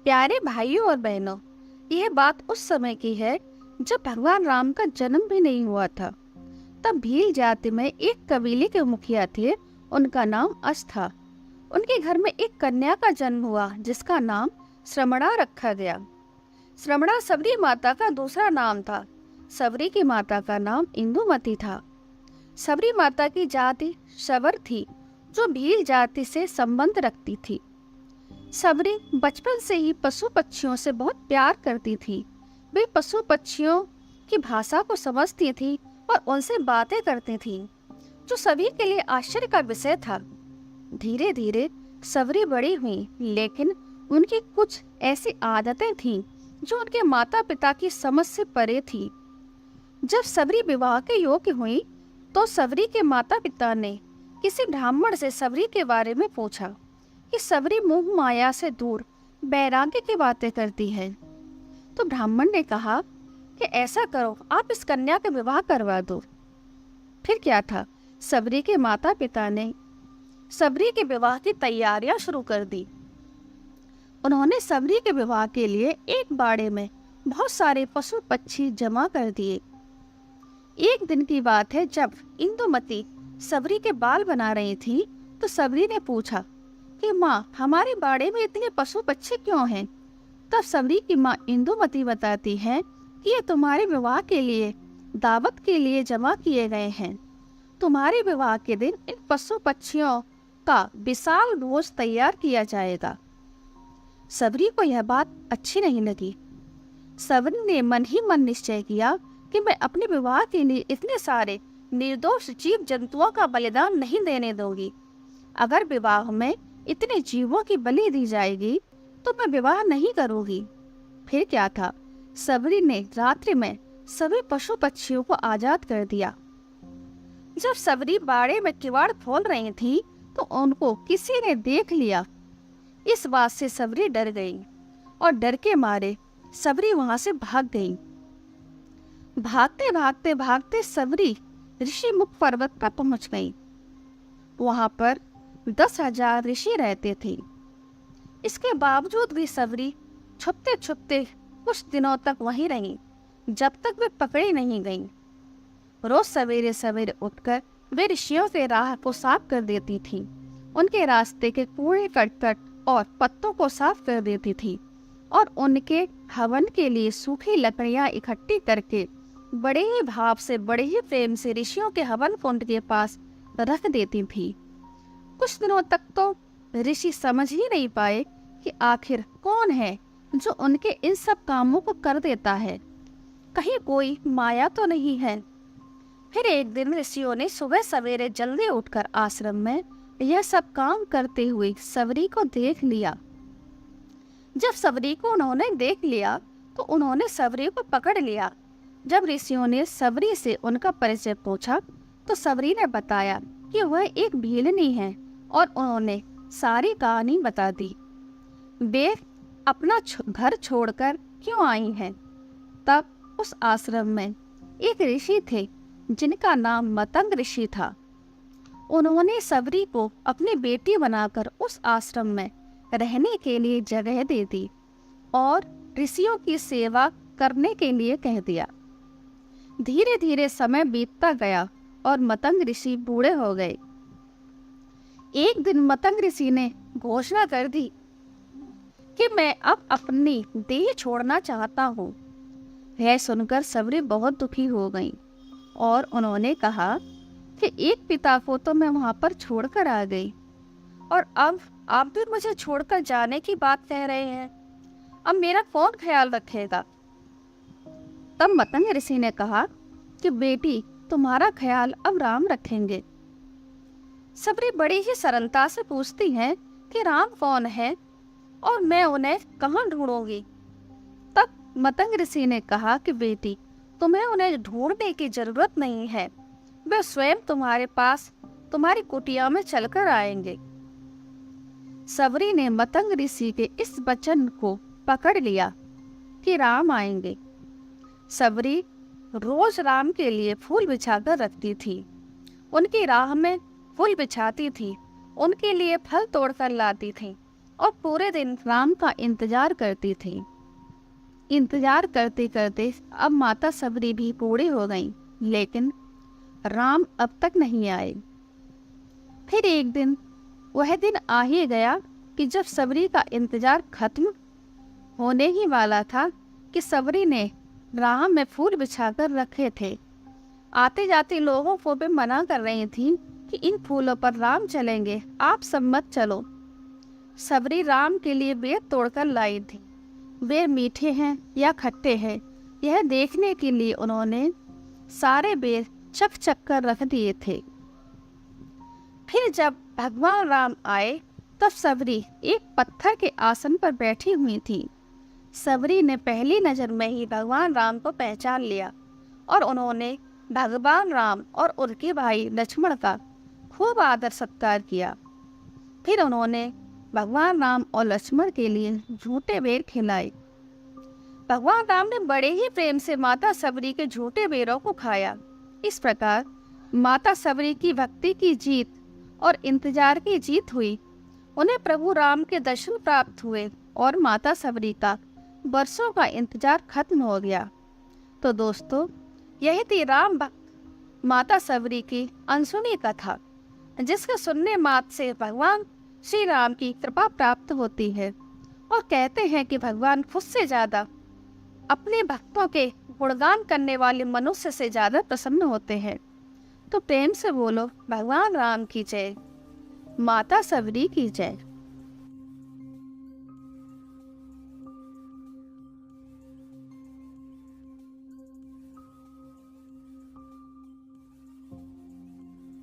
प्यारे भाइयों और बहनों, यह बात उस समय की है जब भगवान राम का जन्म भी नहीं हुआ था। तब भील जाति में एक कबीले के मुखिया थे। उनका नाम अस था। उनके घर में एक कन्या का जन्म हुआ जिसका नाम श्रमणा रखा गया। श्रमणा सबरी माता का दूसरा नाम था। सबरी की माता का नाम इंदुमती था। सबरी माता की जाति शबर थी जो भील जाति से संबंध रखती थी। सबरी बचपन से ही पशु पक्षियों से बहुत प्यार करती थी। वे पशु पक्षियों की भाषा को समझती थी और उनसे बातें करती थी, जो सभी के लिए आश्चर्य का विषय था। धीरे धीरे सबरी बड़ी हुई, लेकिन उनकी कुछ ऐसी आदतें थीं जो उनके माता पिता की समझ से परे थी। जब सबरी विवाह के योग्य हुई तो सबरी के माता पिता ने किसी ब्राह्मण से सबरी के बारे में पूछा कि सबरी मोह माया से दूर वैराग्य की बातें करती है। तो ब्राह्मण ने कहा कि ऐसा करो, आप इस कन्या का विवाह करवा दो। फिर क्या था, सबरी के माता पिता ने सबरी के विवाह की तैयारियां शुरू कर दी। उन्होंने सबरी के विवाह के लिए एक बाड़े में बहुत सारे पशु पक्षी जमा कर दिए। एक दिन की बात है, जब इंदुमती सबरी के बाल बना रही थी तो सबरी ने पूछा कि माँ, हमारे बाड़े में इतने पशु पक्षी क्यों हैं? तब सबरी की माँ इंदुमती बताती है कि ये तुम्हारे विवाह के लिए, दावत के लिए जमा किए गए हैं। तुम्हारे विवाह के दिन इन पशु पक्षियों का विशाल भोज तैयार किया जाएगा। सबरी को यह बात अच्छी नहीं लगी। सबरी ने मन ही मन निश्चय किया कि मैं अपने विवाह के लिए इतने सारे निर्दोष जीव जंतुओं का बलिदान नहीं देने दूंगी। अगर विवाह में इतने जीवों की बलि दी जाएगी तो मैं विवाह नहीं करूंगी। फिर क्या था, सबरी ने रात्रि में सभी पशु पक्षियों को आजाद कर दिया। जब सबरी बाड़े में किवाड़ खोल रही थी तो उनको किसी ने देख लिया। इस बात से सबरी डर गई और डर के मारे सबरी वहां से भाग गई। भागते भागते भागते सबरी ऋषि मुख पर्वत पर पहुंच गई। वहां पर 10,000 ऋषि रहते थे। इसके बावजूद भी सबरी छुपते छुपते कुछ दिनों तक वहीं रही, जब तक वे पकड़ी नहीं गई। रोज सवेरे सवेरे उठकर वे ऋषियों के राह को साफ कर देती थी। उनके रास्ते के कूड़े करकट और पत्तों को साफ कर देती थी और उनके हवन के लिए सूखी लकड़ियां इकट्ठी करके बड़े ही भाव से, बड़े ही प्रेम से ऋषियों के हवन कुंड के पास रख देती थी। कुछ दिनों तक तो ऋषि समझ ही नहीं पाए कि आखिर कौन है जो उनके इन सब कामों को कर देता है। कहीं कोई माया तो नहीं है। फिर एक दिन ऋषियों ने सुबह सवेरे जल्दी उठकर आश्रम में यह सब काम करते हुए सबरी को देख लिया। जब सबरी को उन्होंने देख लिया तो उन्होंने सबरी को पकड़ लिया। जब ऋषियों ने सबरी से उनका परिचय पूछा तो सबरी ने बताया कि वह एक भीलनी है और उन्होंने सारी कहानी बता दी। वे अपना घर छोड़कर क्यों आई हैं? तब उस आश्रम में एक ऋषि थे जिनका नाम मतंग ऋषि था। उन्होंने सबरी को अपनी बेटी बनाकर उस आश्रम में रहने के लिए जगह दे दी और ऋषियों की सेवा करने के लिए कह दिया। धीरे धीरे समय बीतता गया और मतंग ऋषि बूढ़े हो गए। एक दिन मतंग ऋषि ने घोषणा कर दी कि मैं अब अपनी देह छोड़ना चाहता हूँ। यह सुनकर सबरी बहुत दुखी हो गई और उन्होंने कहा कि एक पिता को तो मैं वहां पर छोड़कर आ गई और अब आप भी मुझे छोड़कर जाने की बात कह रहे हैं। अब मेरा कौन ख्याल रखेगा? तब मतंग ऋषि ने कहा कि बेटी, तुम्हारा ख्याल अब राम रखेंगे। सबरी बड़ी ही सरलता से पूछती है कि राम कौन है और मैं उन्हें कहाँ ढूंढूंगी? तब मतंग ऋषि ने कहा कि बेटी, तुम्हें उन्हें ढूंढने की जरूरत नहीं है। वे स्वयं तुम्हारे पास, तुम्हारी कुटिया में चलकर आएंगे। सबरी ने मतंग ऋषि के इस वचन को पकड़ लिया कि राम आएंगे। सबरी रोज राम के लिए फूल बिछाकर रखती थी। उनकी राह में फूल बिछाती थी, उनके लिए फल तोड़कर लाती थी और पूरे दिन राम का इंतजार करती थी। इंतजार करते करते अब माता सबरी भी बूढ़ी हो गईं, लेकिन राम अब तक नहीं आए। फिर एक दिन वह दिन आ ही गया कि जब सबरी का इंतजार खत्म होने ही वाला था कि सबरी ने राह में फूल बिछाकर रखे थे। आते जाते लोगों को भी मना कर रही थी कि इन फूलों पर राम चलेंगे, आप सब मत चलो। सबरी राम के लिए बेर तोड़कर लाई थी। बेर मीठे हैं या खट्टे हैं, यह देखने के लिए उन्होंने सारे बेर चख चख कर रख दिए थे। फिर जब भगवान राम आए तब सबरी एक पत्थर के आसन पर बैठी हुई थी। सबरी ने पहली नज़र में ही भगवान राम को पहचान लिया और उन्होंने भगवान राम और उनके भाई लक्ष्मण का खूब आदर सत्कार किया। फिर उन्होंने भगवान राम और लक्ष्मण के लिए झूठे बेर खिलाए। भगवान राम ने बड़े ही प्रेम से माता सबरी के झूठे बेरों को खाया। इस प्रकार माता सबरी की भक्ति की जीत और इंतजार की जीत हुई। उन्हें प्रभु राम के दर्शन प्राप्त हुए और माता सबरी का बरसों का इंतजार खत्म हो गया। तो दोस्तों, यही थी राम भक्त माता सबरी की अनसुनी कथा, जिसके सुनने मात्र से भगवान श्री राम की कृपा प्राप्त होती है। और कहते हैं कि भगवान खुद से ज्यादा अपने भक्तों के गुणगान करने वाले मनुष्य से ज्यादा प्रसन्न होते हैं। तो प्रेम से बोलो, भगवान राम की जय, माता सबरी की जय।